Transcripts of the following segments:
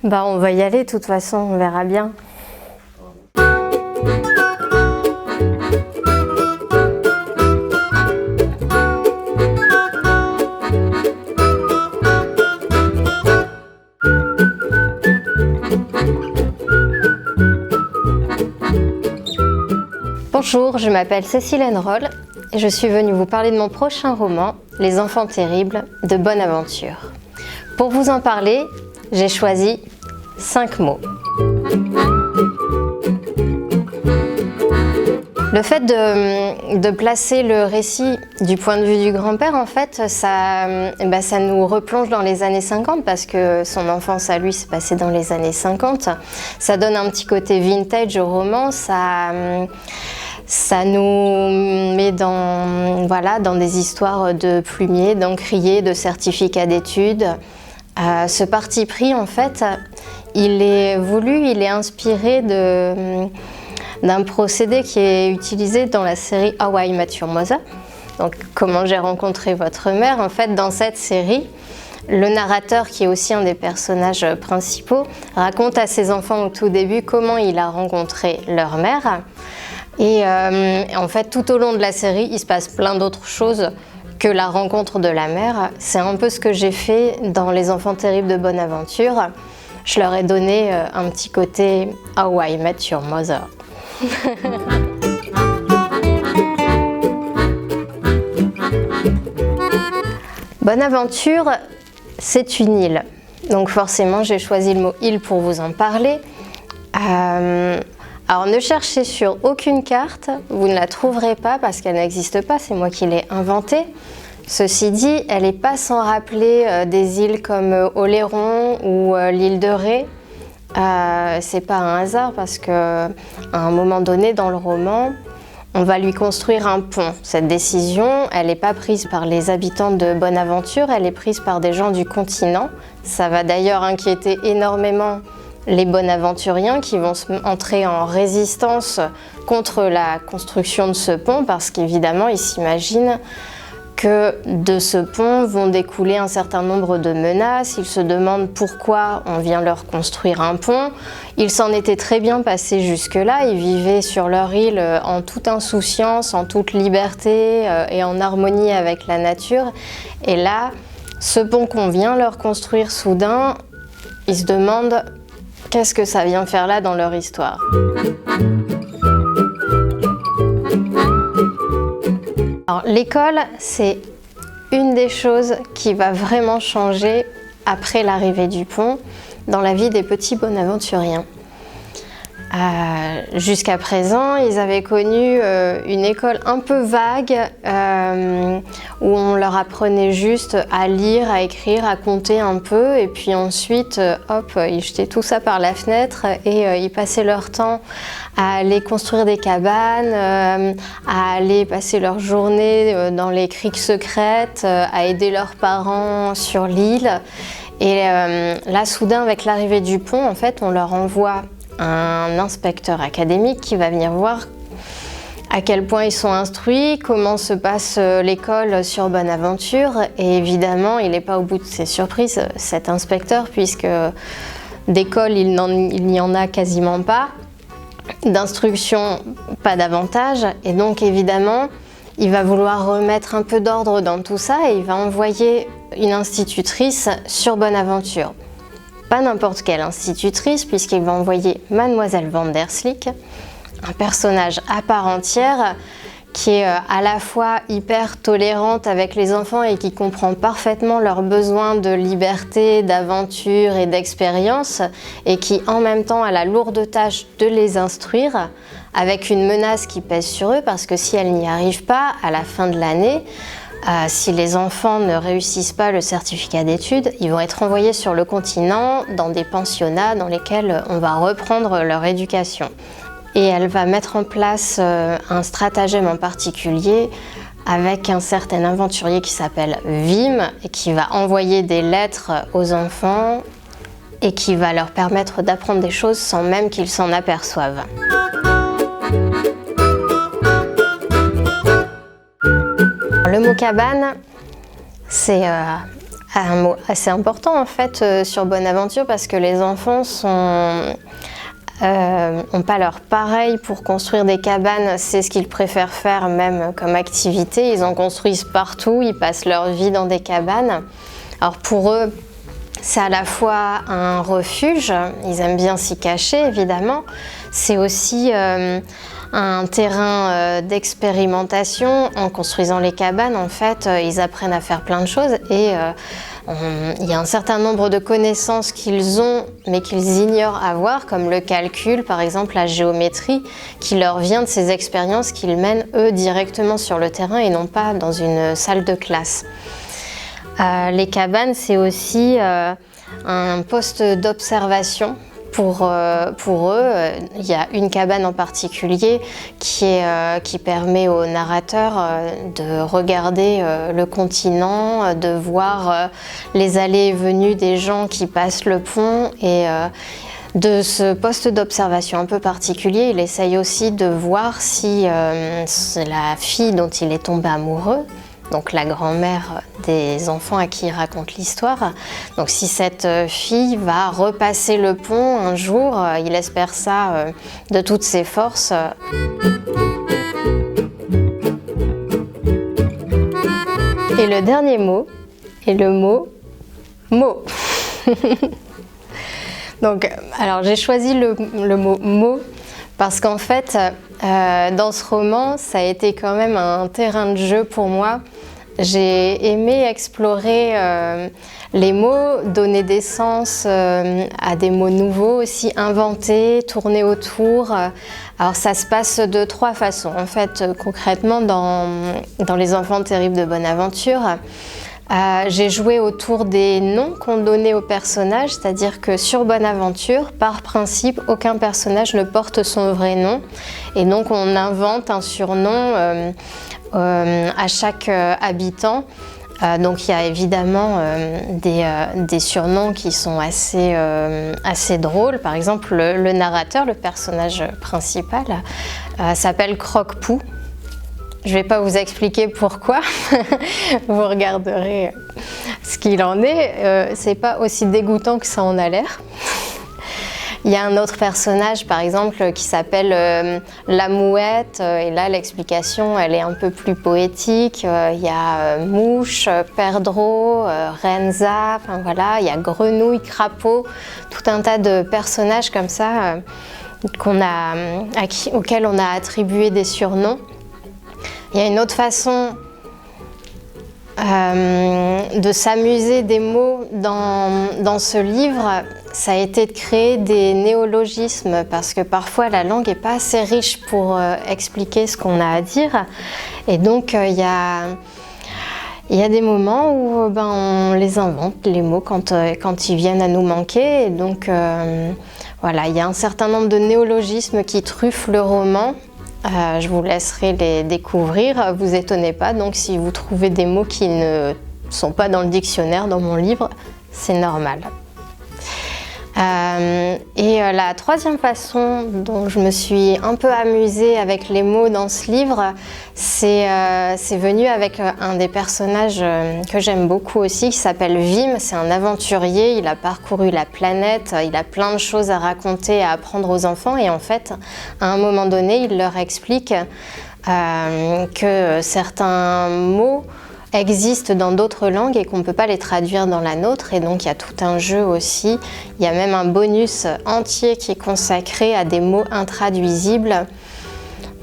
Bah, on va y aller, de toute façon, on verra bien. Bonjour, je m'appelle Cécile Henroll et je suis venue vous parler de mon prochain roman, Les Enfants Terribles de Bonaventure. Pour vous en parler, j'ai choisi 5 mots. Le fait de placer le récit du point de vue du grand-père, en fait, ça nous replonge dans les années 50 parce que son enfance à lui s'est passée dans les années 50. Ça donne un petit côté vintage au roman, ça nous met dans des histoires de plumiers, d'encriers, de certificats d'études. Ce parti pris, en fait, il est inspiré d'un procédé qui est utilisé dans la série How I Met Your Mother. Donc, comment j'ai rencontré votre mère. En fait, dans cette série, le narrateur, qui est aussi un des personnages principaux, raconte à ses enfants au tout début comment il a rencontré leur mère. Et en fait, tout au long de la série, il se passe plein d'autres choses que la rencontre de la mère. C'est un peu ce que j'ai fait dans Les Enfants Terribles de Bonaventure. Je leur ai donné un petit côté How I Met Your Mother. Bonaventure, c'est une île. Donc forcément, j'ai choisi le mot île pour vous en parler. Alors ne cherchez sur aucune carte, vous ne la trouverez pas parce qu'elle n'existe pas, c'est moi qui l'ai inventée. Ceci dit, elle n'est pas sans rappeler des îles comme Oléron ou l'île de Ré. C'est pas un hasard parce qu'à un moment donné dans le roman, on va lui construire un pont. Cette décision, elle n'est pas prise par les habitants de Bonaventure, elle est prise par des gens du continent. Ça va d'ailleurs inquiéter énormément les bonaventuriens qui vont entrer en résistance contre la construction de ce pont parce qu'évidemment, ils s'imaginent que de ce pont vont découler un certain nombre de menaces. Ils se demandent pourquoi on vient leur construire un pont. Ils s'en étaient très bien passés jusque-là. Ils vivaient sur leur île en toute insouciance, en toute liberté et en harmonie avec la nature. Et là, ce pont qu'on vient leur construire soudain, ils se demandent qu'est-ce que ça vient faire là dans leur histoire. Alors, l'école, c'est une des choses qui va vraiment changer après l'arrivée du pont dans la vie des petits bonaventuriens. Jusqu'à présent, ils avaient connu une école un peu vague où on leur apprenait juste à lire, à écrire, à compter un peu et puis ensuite, ils jetaient tout ça par la fenêtre et ils passaient leur temps à aller construire des cabanes, à aller passer leur journée dans les criques secrètes, à aider leurs parents sur l'île. Et là, soudain, avec l'arrivée du pont, en fait, on leur envoie un inspecteur académique qui va venir voir à quel point ils sont instruits, comment se passe l'école sur Bonaventure. Et évidemment, il n'est pas au bout de ses surprises, cet inspecteur, puisque d'école, il n'y en a quasiment pas, d'instruction, pas davantage. Et donc, évidemment, il va vouloir remettre un peu d'ordre dans tout ça et il va envoyer une institutrice sur Bonaventure. Pas n'importe quelle institutrice, puisqu'il va envoyer Mademoiselle Van der Slick, un personnage à part entière qui est à la fois hyper tolérante avec les enfants et qui comprend parfaitement leurs besoins de liberté, d'aventure et d'expérience et qui en même temps a la lourde tâche de les instruire avec une menace qui pèse sur eux parce que si elle n'y arrive pas à la fin de l'année, si les enfants ne réussissent pas le certificat d'études, ils vont être envoyés sur le continent dans des pensionnats dans lesquels on va reprendre leur éducation. Et elle va mettre en place un stratagème en particulier avec un certain aventurier qui s'appelle Vim et qui va envoyer des lettres aux enfants et qui va leur permettre d'apprendre des choses sans même qu'ils s'en aperçoivent. Le mot cabane, c'est Un mot assez important en fait sur Bonaventure parce que les enfants n'ont pas leur pareil pour construire des cabanes, c'est ce qu'ils préfèrent faire même comme activité. Ils en construisent partout, ils passent leur vie dans des cabanes. Alors pour eux, c'est à la fois un refuge, ils aiment bien s'y cacher évidemment, c'est aussi un terrain d'expérimentation. En construisant les cabanes, en fait, ils apprennent à faire plein de choses et il y a un certain nombre de connaissances qu'ils ont mais qu'ils ignorent avoir, comme le calcul, par exemple la géométrie, qui leur vient de ces expériences qu'ils mènent eux directement sur le terrain et non pas dans une salle de classe. Les cabanes, c'est aussi un poste d'observation. Pour eux, il y a une cabane en particulier qui permet au narrateur de regarder le continent, de voir les allées et venues des gens qui passent le pont et de ce poste d'observation un peu particulier, il essaye aussi de voir si la fille dont il est tombé amoureux, donc la grand-mère des enfants à qui il raconte l'histoire. Donc si cette fille va repasser le pont un jour, il espère ça de toutes ses forces. Et le dernier mot est le mot « mot ». Donc, alors j'ai choisi le mot « mot » parce qu'en fait, dans ce roman, ça a été quand même un terrain de jeu pour moi. J'ai aimé explorer les mots, donner des sens à des mots nouveaux, aussi inventer, tourner autour. Alors ça se passe de 3 façons. En fait, concrètement, dans Les Enfants terribles de Bonaventure, j'ai joué autour des noms qu'on donnait aux personnages, c'est-à-dire que sur Bonaventure, par principe, aucun personnage ne porte son vrai nom. Et donc on invente un surnom à chaque habitant. Donc il y a évidemment des surnoms qui sont assez drôles. Par exemple, le narrateur, le personnage principal, s'appelle Croque-Pou. Je ne vais pas vous expliquer pourquoi, vous regarderez ce qu'il en est. C'est pas aussi dégoûtant que ça en a l'air. Il y a un autre personnage, par exemple, qui s'appelle La Mouette, et là l'explication elle est un peu plus poétique. Il y a Mouche, Perdreau, Renza, enfin voilà, il y a Grenouille, Crapaud, tout un tas de personnages comme ça auxquels on a attribué des surnoms. Il y a une autre façon de s'amuser des mots dans ce livre, ça a été de créer des néologismes parce que parfois la langue n'est pas assez riche pour expliquer ce qu'on a à dire. Et donc il y a des moments où on les invente, les mots, quand ils viennent à nous manquer. Et donc voilà, il y a un certain nombre de néologismes qui truffent le roman. Je vous laisserai les découvrir, vous étonnez pas, donc si vous trouvez des mots qui ne sont pas dans le dictionnaire, dans mon livre, c'est normal. Et la troisième façon dont je me suis un peu amusée avec les mots dans ce livre, c'est venu avec un des personnages que j'aime beaucoup aussi, qui s'appelle Vim. C'est un aventurier, il a parcouru la planète, il a plein de choses à raconter, à apprendre aux enfants. Et en fait, à un moment donné, il leur explique que certains mots existent dans d'autres langues et qu'on ne peut pas les traduire dans la nôtre. Et donc il y a tout un jeu aussi. Il y a même un bonus entier qui est consacré à des mots intraduisibles.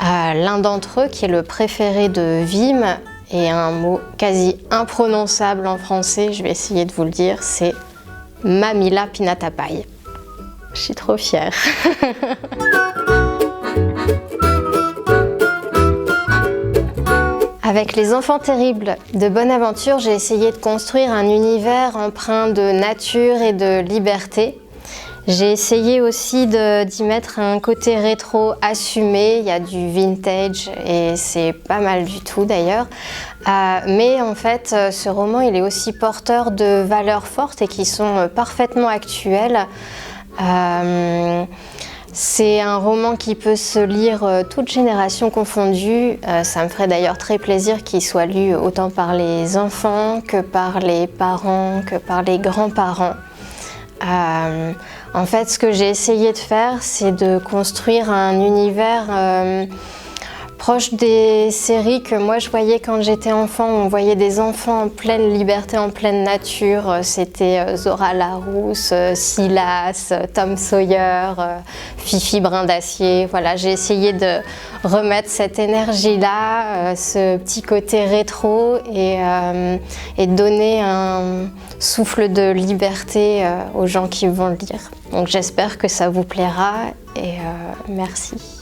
L'un d'entre eux, qui est le préféré de Vim, est un mot quasi imprononçable en français, je vais essayer de vous le dire, c'est Mamila Pinatapai. Je suis trop fière. Avec Les Enfants terribles de Bonaventure, j'ai essayé de construire un univers empreint de nature et de liberté. J'ai essayé aussi d'y mettre un côté rétro assumé, il y a du vintage et c'est pas mal du tout d'ailleurs. Mais en fait, ce roman il est aussi porteur de valeurs fortes et qui sont parfaitement actuelles. C'est un roman qui peut se lire toutes générations confondues. Ça me ferait d'ailleurs très plaisir qu'il soit lu autant par les enfants que par les parents, que par les grands-parents. En fait, ce que j'ai essayé de faire, c'est de construire un univers proche des séries que moi je voyais quand j'étais enfant. On voyait des enfants en pleine liberté, en pleine nature. C'était Zora Larousse, Silas, Tom Sawyer, Fifi Brin d'Acier. Voilà, j'ai essayé de remettre cette énergie-là, ce petit côté rétro et donner un souffle de liberté aux gens qui vont le lire. Donc j'espère que ça vous plaira et merci.